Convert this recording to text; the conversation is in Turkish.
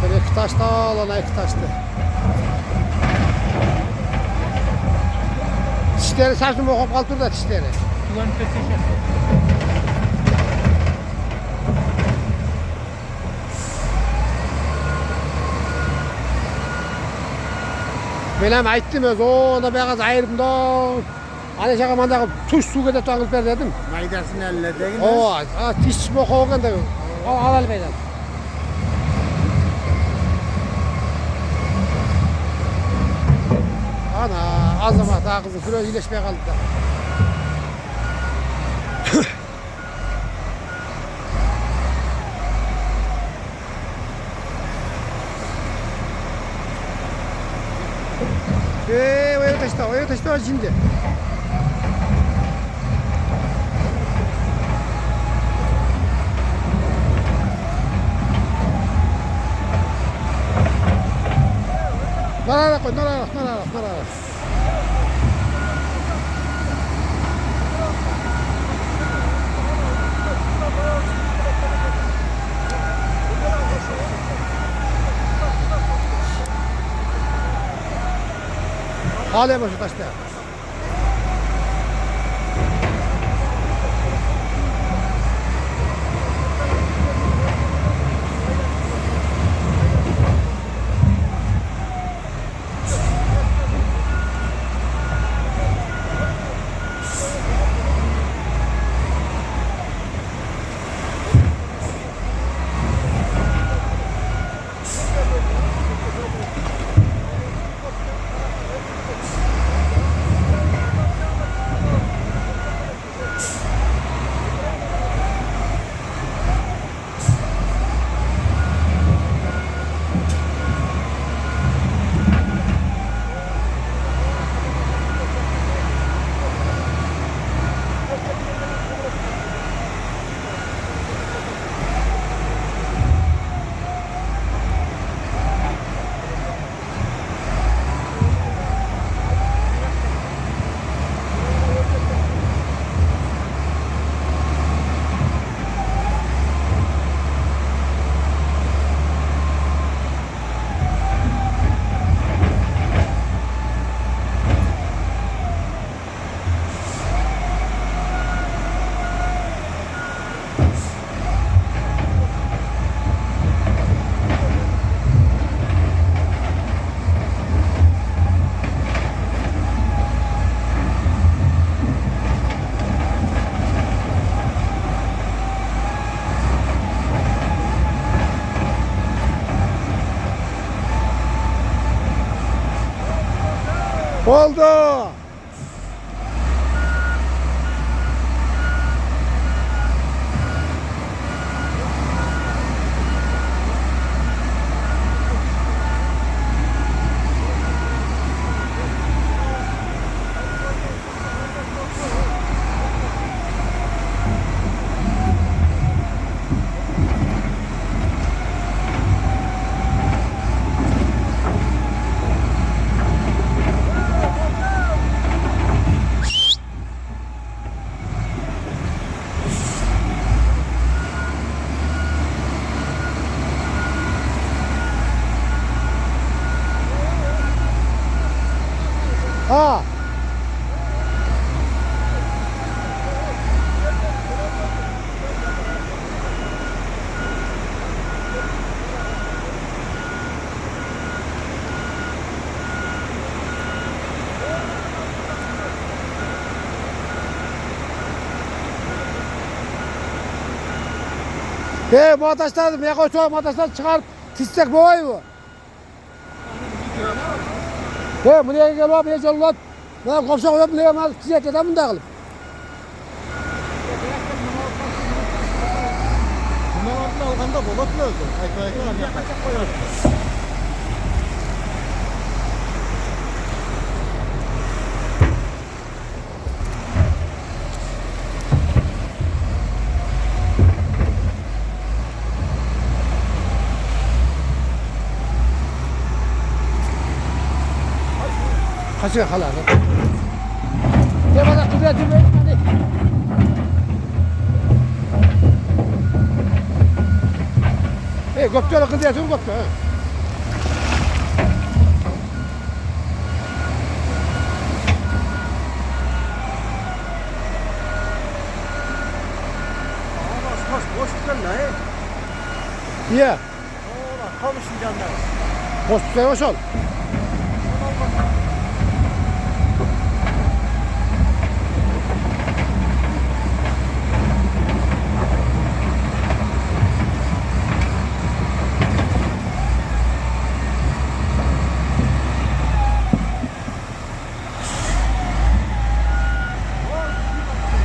Böyle iki taşta alana iki taştı. Dişleri saçma okup kaldır da dişleri. Duvarın peşine. Benim aytdım öz, onda beyaz ayırdım da. Hani şakamanda tuş su kadar tuğanıp ver dedim. Maydasını elle değil mi? O, diş boku oğlan da al beyden. Ana, az ama daha kızım, biraz iyileşmeye kaldı da. O eve taşta şimdi. Narara koy, narara. Hala başı taşta. Oldu. Ha. Bu ataşlar ya koysa bu ataşlar çıkar tistek bu ay bu. Buraya gel abi ya canım lan. Ben kopsa koyup buraya mal tistek edemem de kalıp. Bundan altına alganda bolatlı öldü. Ayaklar yaklaşık koyar. Kaçıyor hala. Gel bana dur. Hadi. Göktuğ'la kız yatıyor göktuğ. Başkan ne? Niye? Ola, kamışın canları. Hoş hoş ol.